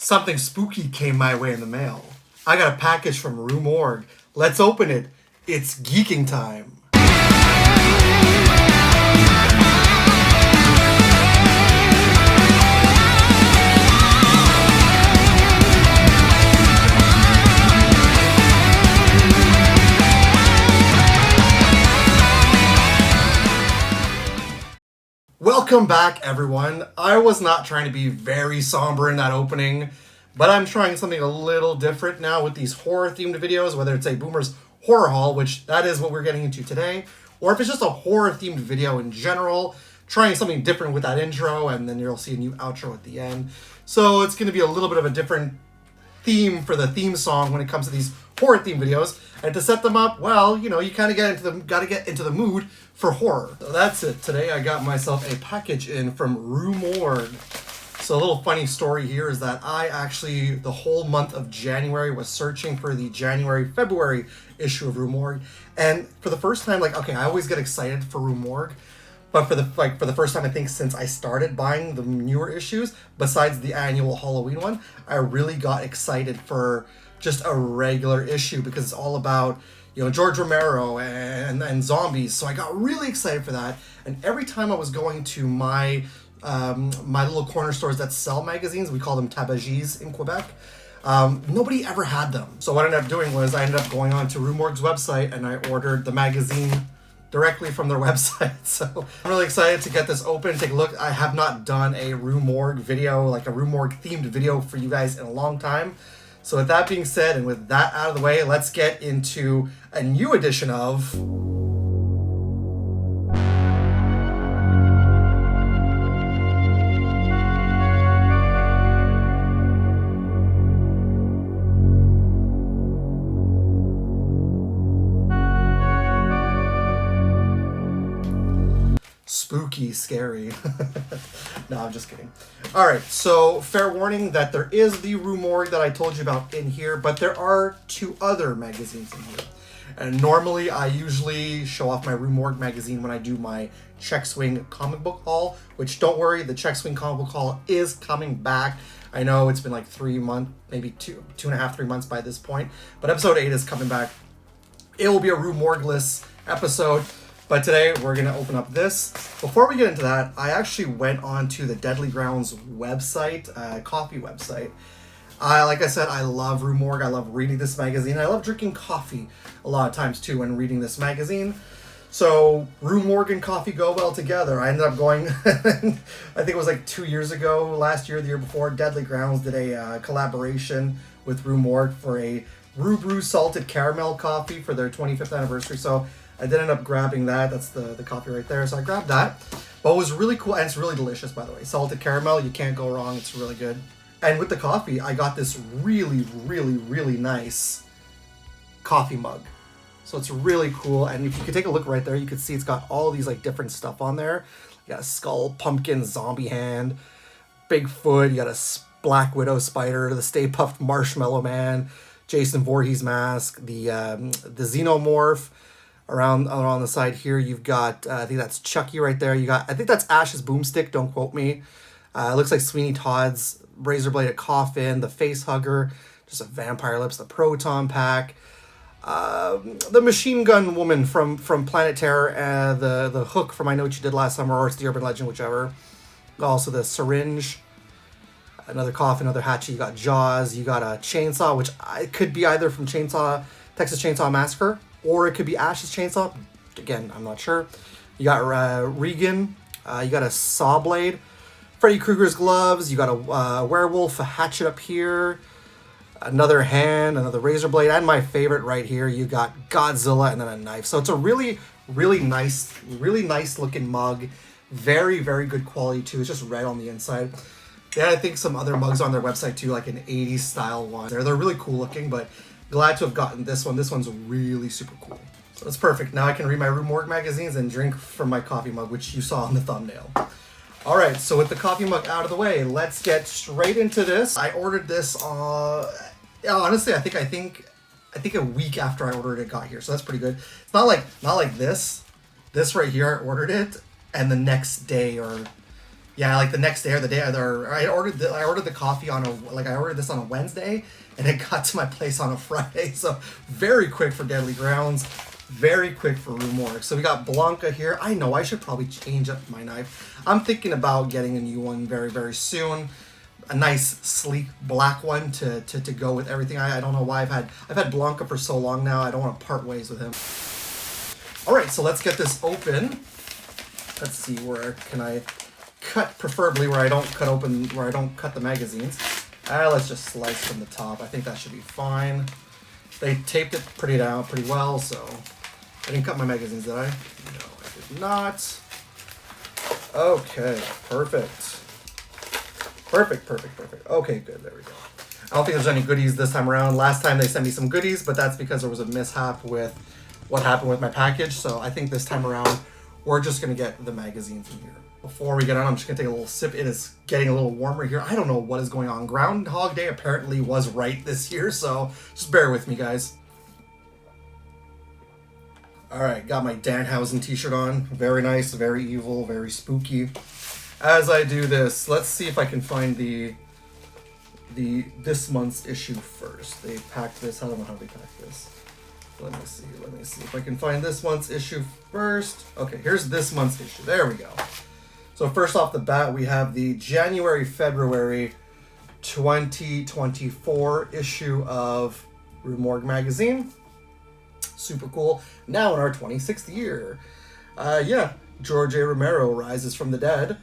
Something spooky came my way in the mail. I got a package from Rue Morgue. Let's open it. It's geeking time. Welcome back, everyone. I was not trying to be very somber in that opening, but I'm trying something a little different now with these horror-themed videos, whether it's a Boomer's Horror Haul, which that is what we're getting into today, or if it's just a horror-themed video in general, trying something different with that intro, and then you'll see a new outro at the end. So it's going to be a little bit of a different theme for the theme song when it comes to these horror-themed videos. And to set them up, well, you know, you kind of gotta get into the mood for horror. So that's it. Today I got myself a package in from Rue Morgue. So a little funny story here is that I actually, the whole month of January, was searching for the January-February issue of Rue Morgue. And for the first time, I always get excited for Rue Morgue. But for the first time, I think since I started buying the newer issues, besides the annual Halloween one, I really got excited for just a regular issue because it's all about, you know, George Romero and zombies. So I got really excited for that. And every time I was going to my little corner stores that sell magazines, we call them tabagies in Quebec, nobody ever had them. So what I ended up doing was I ended up going on to Rue Morgue's website and I ordered the magazine directly from their website. So I'm really excited to get this open, take a look. I have not done a Rue Morgue video, like a Rue Morgue themed video for you guys in a long time. So with that being said, and with that out of the way, let's get into a new edition of spooky, scary. No, I'm just kidding. All right, so fair warning that there is the Rue Morgue that I told you about in here, but there are two other magazines in here. And normally I usually show off my Rue Morgue magazine when I do my Check Swing comic book haul, which don't worry, the Check Swing comic book haul is coming back. I know it's been like 3 months, maybe two and a half, 3 months by this point, but episode 8 is coming back. It will be a Rue Morgue-less episode. But today we're going to open up this. Before we get into that, I actually went on to the Deadly Grounds website, coffee website. Like I said, I love Rue Morgue. I love reading this magazine. I love drinking coffee a lot of times too when reading this magazine. So Rue Morgue and coffee go well together. I ended up going, I think it was like 2 years ago, last year, the year before, Deadly Grounds did a collaboration with Rue Morgue for a Rue Brew salted caramel coffee for their 25th anniversary. So I did end up grabbing that. That's the coffee right there. So I grabbed that. But it was really cool, and it's really delicious, by the way. Salted caramel, you can't go wrong. It's really good. And with the coffee, I got this really, really, really nice coffee mug. So it's really cool. And if you could take a look right there, you could see it's got all these like different stuff on there. You got a skull, pumpkin, zombie hand, Bigfoot. You got a Black Widow spider, the Stay Puft Marshmallow Man, Jason Voorhees mask, the Xenomorph. Around the side here, you've got, I think that's Chucky right there. You got, I think that's Ash's boomstick, don't quote me. It looks like Sweeney Todd's razor-bladed coffin, the face hugger, just a vampire lips, the proton pack, the machine gun woman from Planet Terror, the hook from I Know What You Did Last Summer, or it's the Urban Legend, whichever. Also the syringe, another coffin, another hatchet. You got Jaws, you got a chainsaw, which could be either from Texas Chainsaw Massacre, or it could be Ash's chainsaw. Again, I'm not sure. You got Regan. You got a saw blade. Freddy Krueger's gloves. You got a werewolf, a hatchet up here. Another hand, another razor blade. And my favorite right here, you got Godzilla and then a knife. So it's a really, really nice looking mug. Very, very good quality too. It's just red on the inside. They had, I think, some other mugs on their website too, like an 80s style one. They're really cool looking, but glad to have gotten this one. This one's really super cool. So it's perfect. Now I can read my Rue Morgue magazines and drink from my coffee mug, which you saw in the thumbnail. All right, so with the coffee mug out of the way, let's get straight into this. I ordered this, honestly, I think a week after I ordered it got here, so that's pretty good. It's not like this. This right here, I ordered it, and the next day or Yeah, like the next day or the day, or I ordered the coffee on I ordered this on a Wednesday, and it got to my place on a Friday. So very quick for Deadly Grounds, very quick for Rue Morgue. So we got Blanca here. I know I should probably change up my knife. I'm thinking about getting a new one very, very soon. A nice sleek black one to go with everything. I don't know why I've had Blanca for so long now. I don't want to part ways with him. All right, so let's get this open. Let's see, where can I cut, preferably where I don't cut the magazines. Let's just slice from the top. I think that should be fine. They taped it pretty well, so I didn't cut my magazines, did I? No, I did not. Okay, perfect. Perfect. Okay, good, there we go. I don't think there's any goodies this time around. Last time they sent me some goodies, but that's because there was a mishap with what happened with my package. So I think this time around, we're just gonna get the magazines in here. Before we get on, I'm just gonna take a little sip. It is getting a little warmer here. I don't know what is going on. Groundhog Day apparently was right this year, so just bear with me, guys. All right, got my Danhausen t-shirt on. Very nice, very evil, very spooky. As I do this, let's see if I can find this month's issue first. They packed this. I don't know how they packed this. Let me see if I can find this month's issue first. Okay, here's this month's issue. There we go. So first off the bat, we have the January-February 2024 issue of Rue Morgue magazine. Super cool. Now in our 26th year. George A. Romero rises from the dead.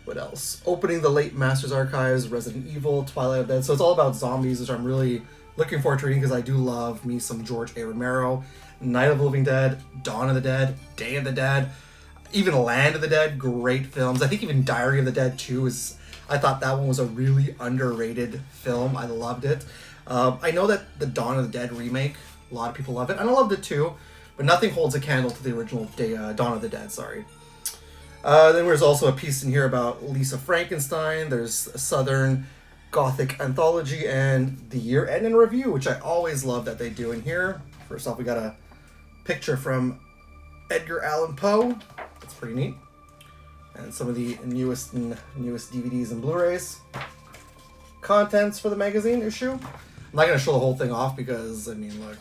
What else? Opening the Late Masters Archives, Resident Evil, Twilight of the Dead. So it's all about zombies, which I'm really looking forward to reading because I do love me some George A. Romero. Night of the Living Dead, Dawn of the Dead, Day of the Dead, even Land of the Dead, great films. I think even Diary of the Dead 2 I thought that one was a really underrated film. I loved it. I know that the Dawn of the Dead remake, a lot of people love it, and I loved it too, but nothing holds a candle to the original Dawn of the Dead, sorry. Then there's also a piece in here about Lisa Frankenstein. There's a Southern Gothic anthology and the year end in review, which I always love that they do in here. First off, we got a picture from Edgar Allan Poe. That's pretty neat. And some of the newest DVDs and Blu-rays. Contents for the magazine issue. I'm not going to show the whole thing off because, I mean, look.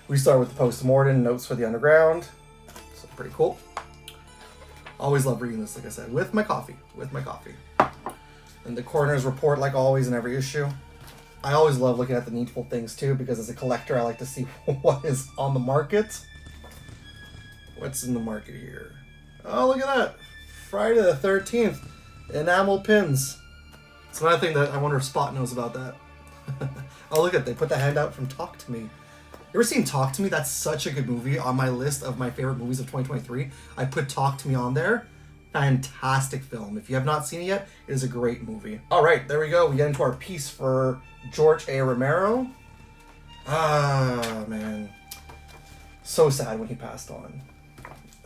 We start with the post-mortem, notes for the underground. So pretty cool. Always love reading this, like I said, with my coffee. And the coroner's report, like always in every issue. I always love looking at the needful things too, because as a collector, I like to see what is on the market. What's in the market here? Oh, look at that. Friday the 13th. Enamel pins. It's another thing that I wonder if Spot knows about that. Oh, look at they put the hand out from Talk to Me. You ever seen Talk to Me? That's such a good movie. On my list of my favorite movies of 2023, I put Talk to Me on there. Fantastic film. If you have not seen it yet, it is a great movie. All right, there we go. We get into our piece for George A. Romero. Ah, man. So sad when he passed on.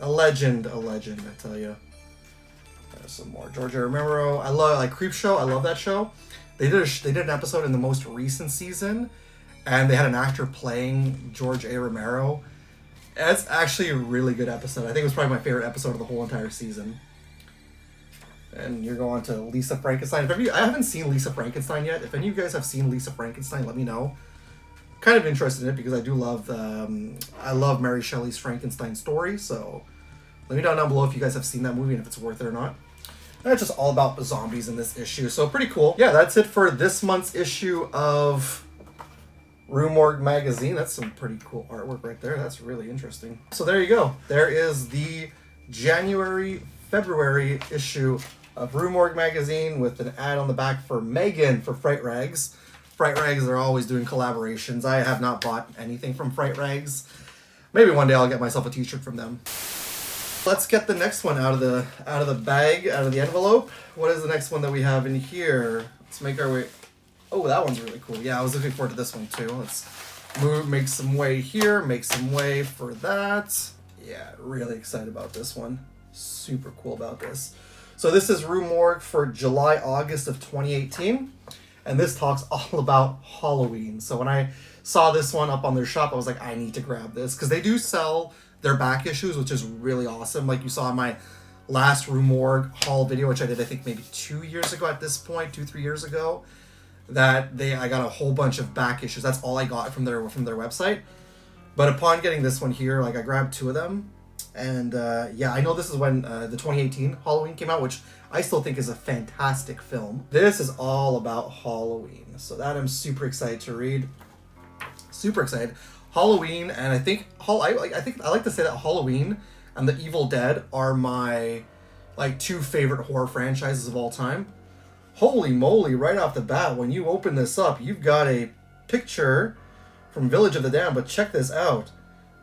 A legend, I tell you. There's some more George A. Romero. I love Creepshow. I love that show. They did an episode in the most recent season, and they had an actor playing George A. Romero. It's actually a really good episode. I think it was probably my favorite episode of the whole entire season. And you're going to Lisa Frankenstein. I haven't seen Lisa Frankenstein yet. If any of you guys have seen Lisa Frankenstein, let me know. Kind of interested in it because I do love I love Mary Shelley's Frankenstein story. So let me know down below if you guys have seen that movie and if it's worth it or not. And it's just all about the zombies in this issue. So pretty cool. Yeah, that's it for this month's issue of Rue Morgue magazine. That's some pretty cool artwork right there. That's really interesting. So there you go. There is the January-February issue of Rue Morgue magazine with an ad on the back for Megan for Fright Rags. Fright Rags are always doing collaborations. I have not bought anything from Fright Rags. Maybe one day I'll get myself a t-shirt from them. Let's get the next one out of the bag, out of the envelope. What is the next one that we have in here? Let's make our way. Oh, that one's really cool. Yeah, I was looking forward to this one too. Let's make some way here, make some way for that. Yeah, really excited about this one. Super cool about this. So this is Rue Morgue for July, August of 2018. And this talks all about Halloween. So when I saw this one up on their shop, I was like, I need to grab this. Because they do sell their back issues, which is really awesome. Like you saw in my last Rue Morgue haul video, which I did I think maybe 2 years ago at this point, 2-3 years ago, that I got a whole bunch of back issues. That's all I got from their website. But upon getting this one here, like I grabbed 2 of them, and yeah, I know this is when the 2018 Halloween came out, which I still think is a fantastic film. This is all about Halloween, so that I'm super excited to read. Super excited. Halloween, and I think I like to say that Halloween and The Evil Dead are my like 2 favorite horror franchises of all time. Holy moly, right off the bat, when you open this up, you've got a picture from Village of the Damned, but check this out.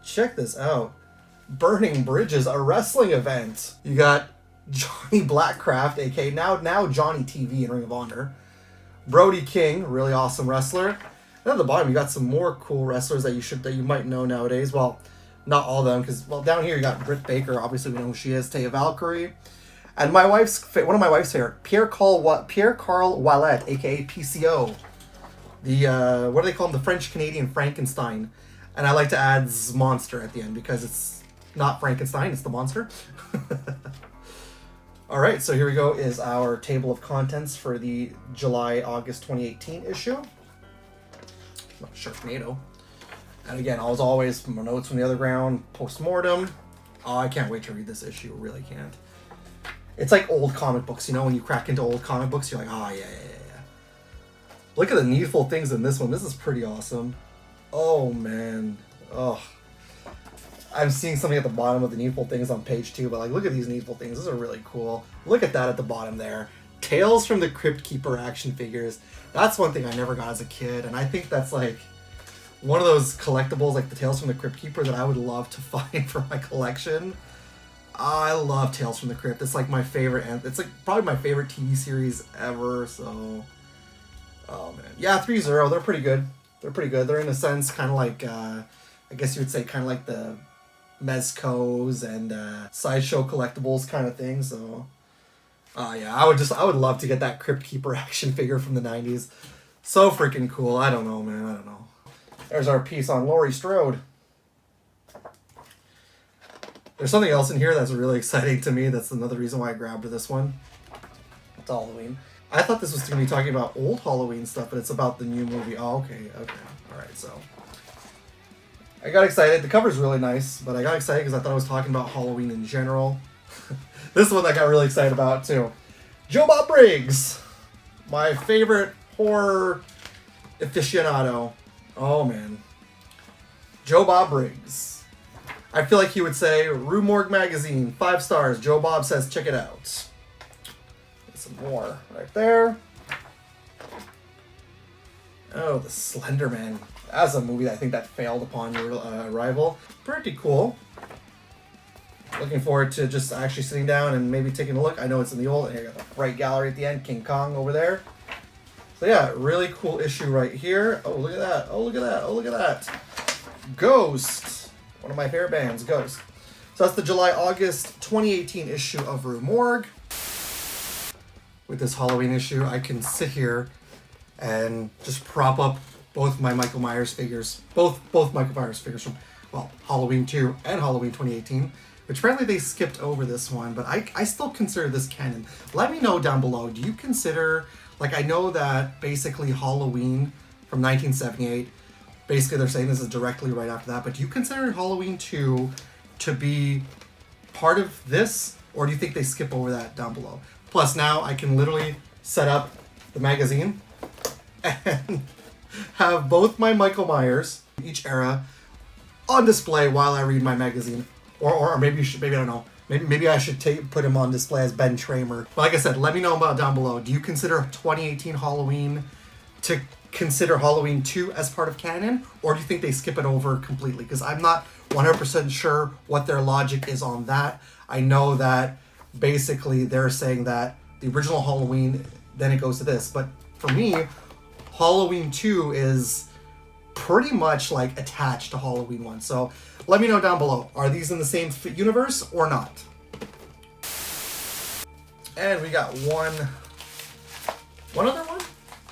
Check this out. Burning Bridges, a wrestling event. You got Johnny Blackcraft, aka now Johnny TV in Ring of Honor. Brody King, really awesome wrestler. And at the bottom, you got some more cool wrestlers that you might know nowadays. Well, not all of them, because down here you got Britt Baker. Obviously, we know who she is. Taya Valkyrie, and one of my wife's favorite, Pierre Carl Ouellet, aka PCO. The what do they call him? The French Canadian Frankenstein. And I like to add Monster at the end because it's not Frankenstein, it's the monster. All right, so here we go is our table of contents for the July-August 2018 issue. Sharknado. And again, as always, my notes from the other ground, post-mortem. Oh, I can't wait to read this issue, really can't. It's like old comic books, you know, when you crack into old comic books, you're like, oh, yeah. Look at the needful things in this one. This is pretty awesome. Oh, man. Oh. I'm seeing something at the bottom of the needful things on page 2, but like, look at these needful things. These are really cool. Look at that at the bottom there. Tales from the Crypt Keeper action figures. That's one thing I never got as a kid, and I think that's like one of those collectibles, like the Tales from the Crypt Keeper, that I would love to find for my collection. I love Tales from the Crypt. It's like my favorite, and it's like probably my favorite TV series ever. So, oh man, yeah, 3-0. They're pretty good. They're pretty good. They're in a sense kind of like, I guess you would say, kind of like the Mezcos and Sideshow collectibles kind of thing. So, yeah, I would love to get that Crypt Keeper action figure from the 90s. So freaking cool. I don't know, man. I don't know. There's our piece on Laurie Strode. There's something else in here that's really exciting to me. That's another reason why I grabbed this one. It's Halloween. I thought this was going to be talking about old Halloween stuff, but it's about the new movie. Oh, okay. All right, so I got excited. The cover's really nice, but I got excited because I thought I was talking about Halloween in general. This is one I got really excited about, too. Joe Bob Briggs, my favorite horror aficionado. Oh, man. Joe Bob Briggs. I feel like he would say, Rue Morgue magazine, 5 stars. Joe Bob says, check it out. Some more right there. Oh, The Slender Man. That's a movie that I think that failed upon your arrival. Pretty cool. Looking forward to just actually sitting down and maybe taking a look. I know it's in the old, here, got the bright gallery at the end, King Kong over there. So yeah, really cool issue right here. Oh, look at that. Oh, look at that. Oh, look at that. Ghost. One of my favorite bands, Ghost. So that's the July-August 2018 issue of Rue Morgue. With this Halloween issue, I can sit here and just prop up both my Michael Myers figures. Both Michael Myers figures from, well, Halloween 2 and Halloween 2018. Which apparently they skipped over this one, but I still consider this canon. Let me know down below, do you consider, like I know that basically Halloween from 1978, basically they're saying this is directly right after that, but do you consider Halloween 2 to be part of this, or do you think they skip over that down below? Plus now I can literally set up the magazine and have both my Michael Myers, each era, on display while I read my magazine. Or maybe I don't know. Maybe I should put him on display as Ben Tramer. But like I said, let me know about down below. Do you consider 2018 Halloween to consider Halloween 2 as part of canon? Or do you think they skip it over completely? Because I'm not 100% sure what their logic is on that. I know that basically they're saying that the original Halloween, then it goes to this. But for me, Halloween 2 is pretty much like attached to Halloween 1. So let me know down below. Are these in the same universe or not? And we got one other one?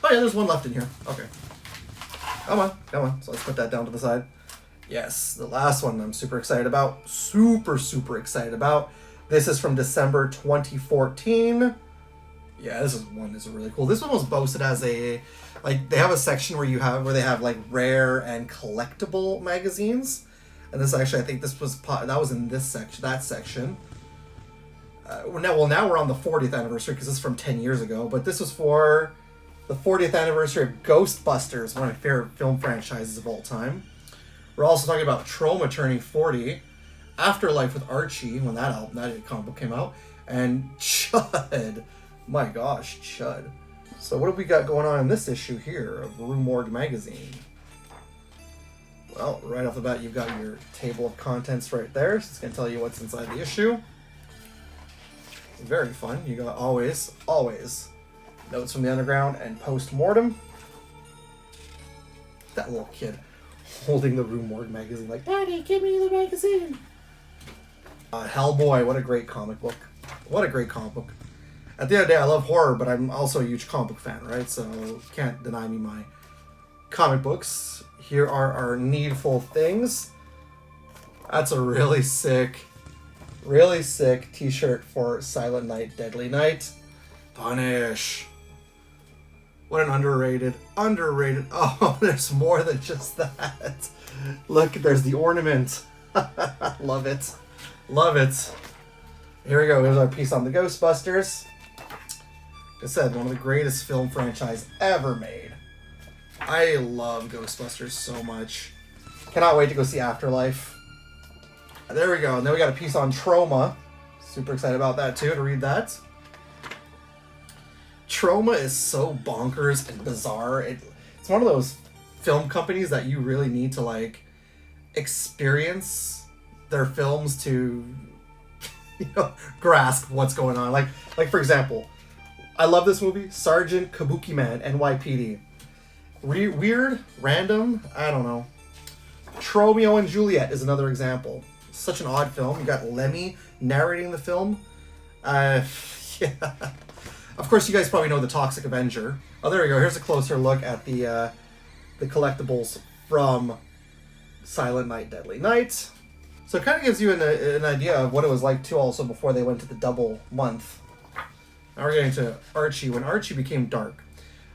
Oh yeah, there's one left in here. Okay. Come on. So let's put that down to the side. Yes, the last one I'm super excited about. Super excited about. This is from December 2014. Yeah, this is really cool. This one was posted as a, like, they have a section where they have like rare and collectible magazines, and this actually, I think this was that was in this section, that section. Now we're on the 40th anniversary because this is from 10 years ago, but this was for the 40th anniversary of Ghostbusters, one of my favorite film franchises of all time. We're also talking about Troma turning 40, Afterlife with Archie when that comic book came out, and Chud. My gosh, Chud. So what have we got going on in this issue here of Rue Morgue magazine? Well, right off the bat, you've got your table of contents right there. So it's going to tell you what's inside the issue. Very fun. You got always notes from the underground and post-mortem. That little kid holding the Rue Morgue magazine like, Daddy, give me the magazine. Hellboy, what a great comic book. What a great comic book. At the end of the day, I love horror, but I'm also a huge comic book fan, right? So can't deny me my comic books. Here are our Needful Things. That's a really sick t-shirt for Silent Night, Deadly Night. Punish. What an underrated. Oh, there's more than just that. Look, there's the ornament. Love it. Here we go. Here's our piece on the Ghostbusters. Like I said, one of the greatest film franchise ever made. I love Ghostbusters so much. Cannot wait to go see Afterlife. There we go. And then we got a piece on Troma. Super excited about that too, to read that. Troma is so bonkers and bizarre. It's one of those film companies that you really need to like experience their films to grasp what's going on. Like for example, I love this movie, Sergeant Kabuki Man, NYPD. Weird, random, I don't know. Romeo and Juliet is another example. Such an odd film. You got Lemmy narrating the film. Yeah. Of course, you guys probably know The Toxic Avenger. Oh, there we go. Here's a closer look at the collectibles from Silent Night, Deadly Night. So it kind of gives you an idea of what it was like too also before they went to the double month. Now we're getting to Archie, when Archie became dark.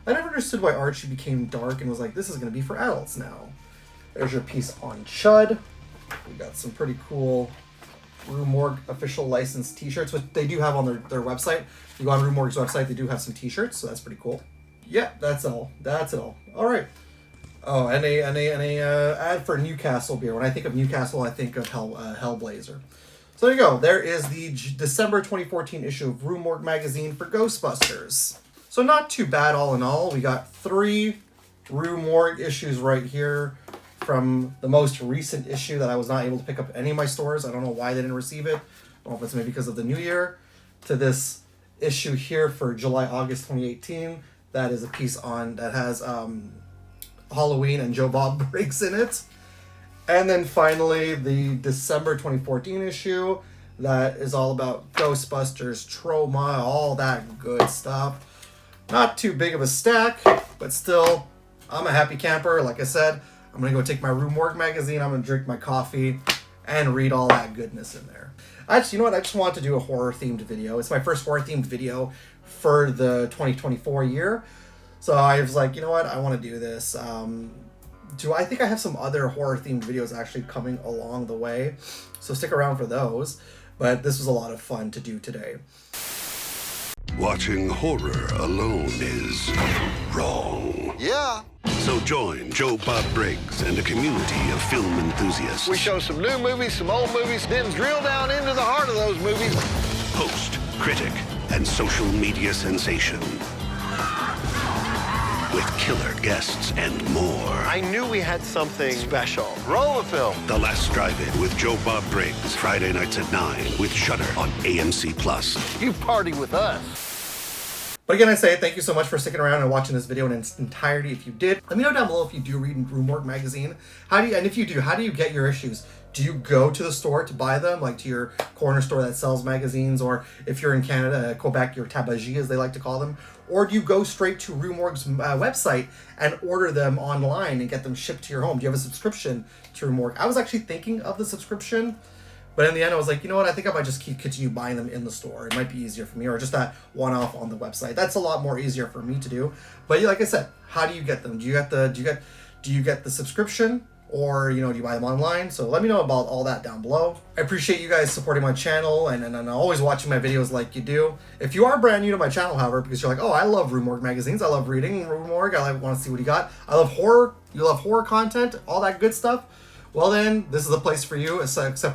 I never understood why Archie became dark and was like, this is going to be for adults now. There's your piece on Chud. We got some pretty cool Rue Morgue official licensed t-shirts, which they do have on their website. If you go on Rue Morgue's website, they do have some t-shirts, so that's pretty cool. Yeah, that's all. All right. Oh, and a ad for Newcastle beer. When I think of Newcastle, I think of Hellblazer. So there you go. There is the December 2014 issue of Rue Morgue magazine for Ghostbusters. So not too bad all in all. We got 3 Rue Morgue issues right here from the most recent issue that I was not able to pick up at any of my stores. I don't know why they didn't receive it. I don't know if it's maybe because of the new year. To this issue here for July, August 2018. That is a piece on that has Halloween and Joe Bob Briggs in it. And then finally, the December 2014 issue that is all about Ghostbusters, Troma, all that good stuff. Not too big of a stack, but still, I'm a happy camper. Like I said, I'm going to go take my Rue Morgue magazine, I'm going to drink my coffee, and read all that goodness in there. Actually, you know what? I just want to do a horror-themed video. It's my first horror-themed video for the 2024 year. So I was like, you know what? I want to do this. I think I have some other horror-themed videos actually coming along the way. So stick around for those. But this was a lot of fun to do today. Watching horror alone is wrong. Yeah. So join Joe Bob Briggs and a community of film enthusiasts. We show some new movies, some old movies, then drill down into the heart of those movies. Host, critic, and social media sensation. With killer guests and more. I knew we had something special. Roll the film. The Last Drive-In with Joe Bob Briggs. Friday nights at 9 with Shudder on AMC+. You party with us. But again, I say thank you so much for sticking around and watching this video in its entirety. If you did, let me know down below if you do read Rue Morgue magazine. And if you do, how do you get your issues? Do you go to the store to buy them, like to your corner store that sells magazines, or if you're in Canada, Quebec, your tabagie as they like to call them, or do you go straight to Rue Morgue's website and order them online and get them shipped to your home? Do you have a subscription to Rue Morgue? I was actually thinking of the subscription, But in the end, I was like, you know what? I think I might just continue buying them in the store. It might be easier for me, or just that one-off on the website. That's a lot more easier for me to do. But like I said, how do you get them? Do you get the subscription, or do you buy them online? So let me know about all that down below. I appreciate you guys supporting my channel and always watching my videos like you do. If you are brand new to my channel, however, because you're like, oh, I love Rue Morgue magazines, I love reading Rue Morgue, I want to see what you got. I love horror. You love horror content, all that good stuff. Well, then this is the place for you. Except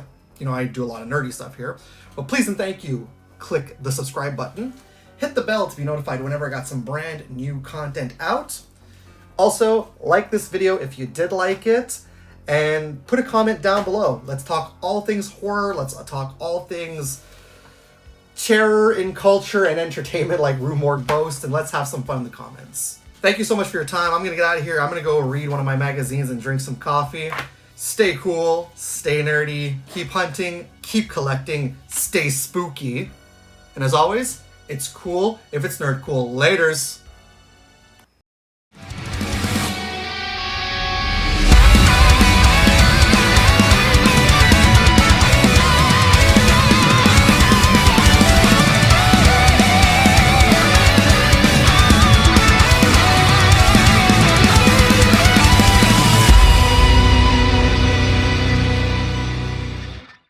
I do a lot of nerdy stuff here. But please and thank you, click the subscribe button. Hit the bell to be notified whenever I got some brand new content out. Also, like this video if you did like it, and put a comment down below. Let's talk all things horror. Let's talk all things terror in culture and entertainment like Rue Morgue boast, and let's have some fun in the comments. Thank you so much for your time. I'm going to get out of here. I'm going to go read one of my magazines and drink some coffee. Stay cool, stay nerdy, keep hunting, keep collecting, stay spooky. And as always, it's cool if it's nerd cool. Laters.